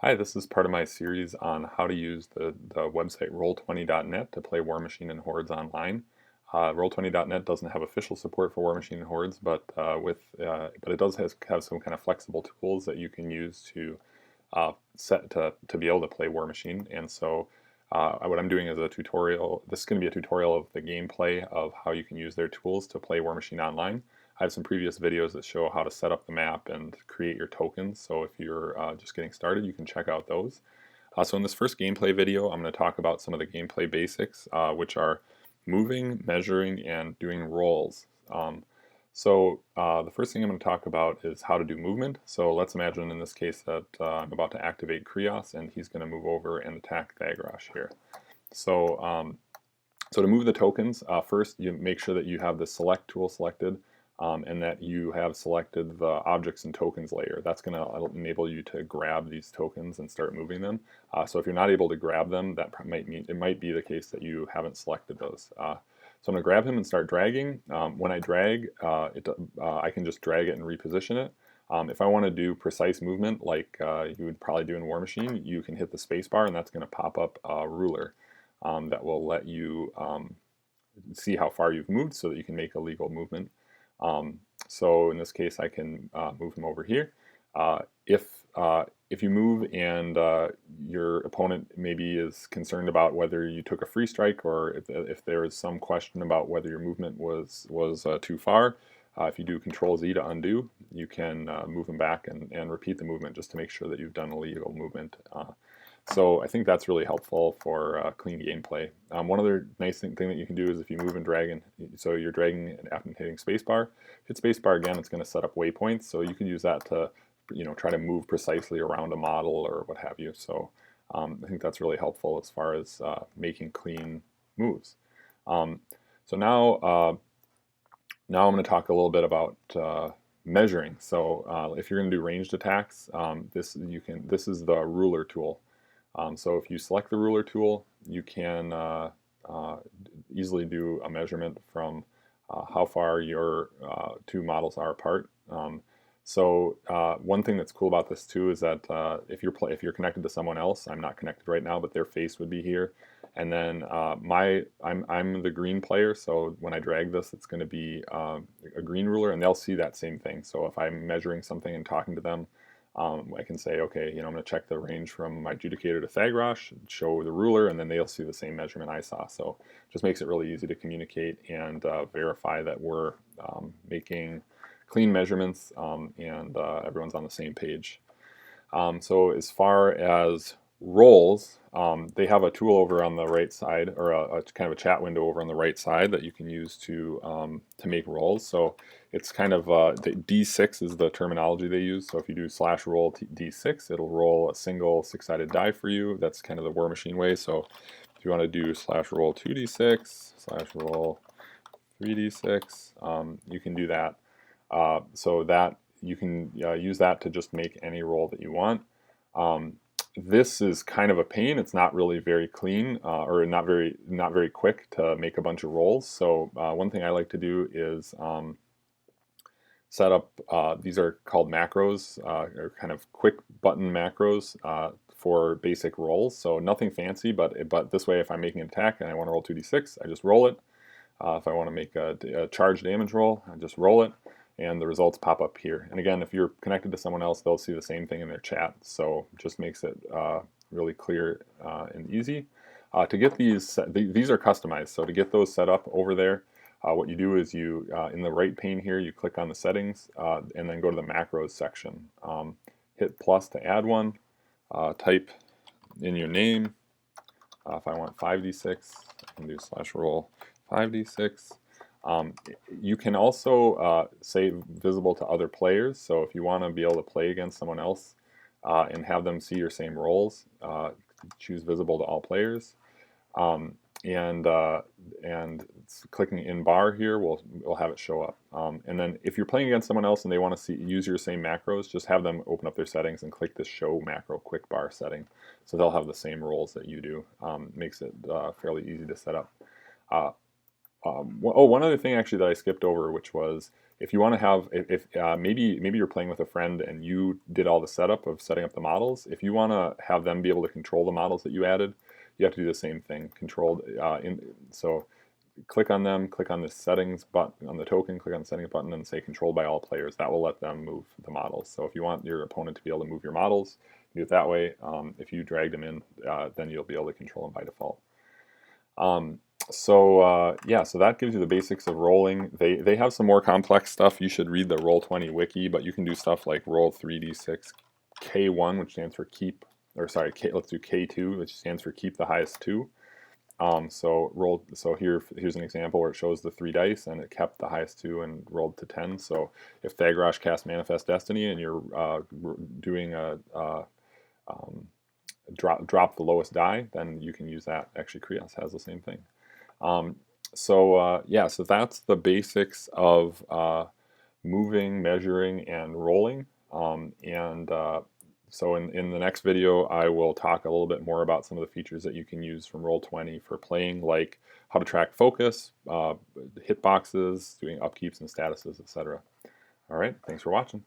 Hi, this is part of my series on how to use the website Roll20.net to play Warmachine and Hordes online. Roll20.net doesn't have official support for Warmachine and Hordes, but it does have some kind of flexible tools that you can use to set to be able to play Warmachine. And so what I'm doing is a tutorial. This is going to be a tutorial of the gameplay of how you can use their tools to play Warmachine online. I have some previous videos that show how to set up the map and create your tokens, so if you're just getting started, you can check out those. So in this first gameplay video, I'm going to talk about some of the gameplay basics, which are moving, measuring, and doing rolls. The first thing I'm going to talk about is how to do movement. So let's imagine in this case that I'm about to activate Krios, and he's going to move over and attack Thagrosh here. So to move the tokens, first you make sure that you have the select tool selected and that you have selected the objects and tokens layer. That's going to enable you to grab these tokens and start moving them. So if you're not able to grab them, that might be the case that you haven't selected those. So I'm going to grab him and start dragging. When I drag, I can just drag it and reposition it. If I want to do precise movement like you would probably do in Warmachine, you can hit the spacebar and that's going to pop up a ruler that will let you see how far you've moved so that you can make a legal movement. So in this case, I can move him over here. If you move and your opponent maybe is concerned about whether you took a free strike or if there is some question about whether your movement was too far, if you do Control Z to undo, you can move them back and repeat the movement just to make sure that you've done a legal movement. So I think that's really helpful for clean gameplay. One other nice thing that you can do is if you move and drag, so you're dragging and after hitting spacebar, hit spacebar again, it's going to set up waypoints. So you can use that to, try to move precisely around a model or what have you. So I think that's really helpful as far as making clean moves. So now I'm going to talk a little bit about measuring. So if you're going to do ranged attacks, this is the ruler tool. So if you select the ruler tool, you can easily do a measurement from how far your two models are apart. One thing that's cool about this too is that if you're connected to someone else, I'm not connected right now, but their face would be here. And then I'm the green player, so when I drag this, it's going to be a green ruler, and they'll see that same thing. So if I'm measuring something and talking to them, I can say, okay, I'm going to check the range from my Judicator to Thagrosh, show the ruler, and then they'll see the same measurement I saw. So it just makes it really easy to communicate and verify that we're making clean measurements and everyone's on the same page. So as far as rolls, they have a tool over on the right side, or a kind of a chat window over on the right side that you can use to make rolls. So it's kind of the D6 is the terminology they use. So if you do /roll D6, it'll roll a single 6-sided die for you. That's kind of the Warmachine way. So if you want to do /roll 2D6, /roll 3D6, you can do that. So that you can use that to just make any roll that you want. This is kind of a pain. It's not really very clean or not very quick to make a bunch of rolls. So one thing I like to do is set up, these are called macros, or kind of quick button macros for basic rolls. So nothing fancy, but this way if I'm making an attack and I want to roll 2d6, I just roll it. If I want to make a charge damage roll, I just roll it, and the results pop up here. And again, if you're connected to someone else, they'll see the same thing in their chat. So just makes it really clear and easy. To get these are customized. So to get those set up over there, what you do is you, in the right pane here, you click on the settings and then go to the macros section. Hit plus to add one. Type in your name. If I want 5d6, I can do /roll 5d6. You can also say visible to other players. So if you want to be able to play against someone else and have them see your same rolls, choose visible to all players. And clicking in bar here will have it show up. And then if you're playing against someone else and they want to use your same macros, just have them open up their settings and click the show macro quick bar setting, so they'll have the same rolls that you do. Makes it fairly easy to set up. One other thing actually that I skipped over, which was If you want to have, if maybe you're playing with a friend and you did all the setup of setting up the models. If you want to have them be able to control the models that you added, you have to do the same thing. Controlled so click on them, click on the settings button on the token, click on the settings button, and say controlled by all players. That will let them move the models. So if you want your opponent to be able to move your models, do it that way. If you drag them in, then you'll be able to control them by default. Yeah, so that gives you the basics of rolling. They have some more complex stuff. You should read the Roll20 wiki, but you can do stuff like roll 3d6 K1, which stands for keep, or sorry, let's do K2, which stands for keep the highest two. So here's an example where it shows the 3 dice and it kept the highest 2 and rolled to 10. So if Thagrosh casts Manifest Destiny and you're doing a drop the lowest die, then you can use that. Actually, Krios has the same thing. Yeah, so that's the basics of moving, measuring, and rolling. So in the next video, I will talk a little bit more about some of the features that you can use from Roll20 for playing, like how to track focus, hitboxes, doing upkeeps and statuses, etc. All right, thanks for watching.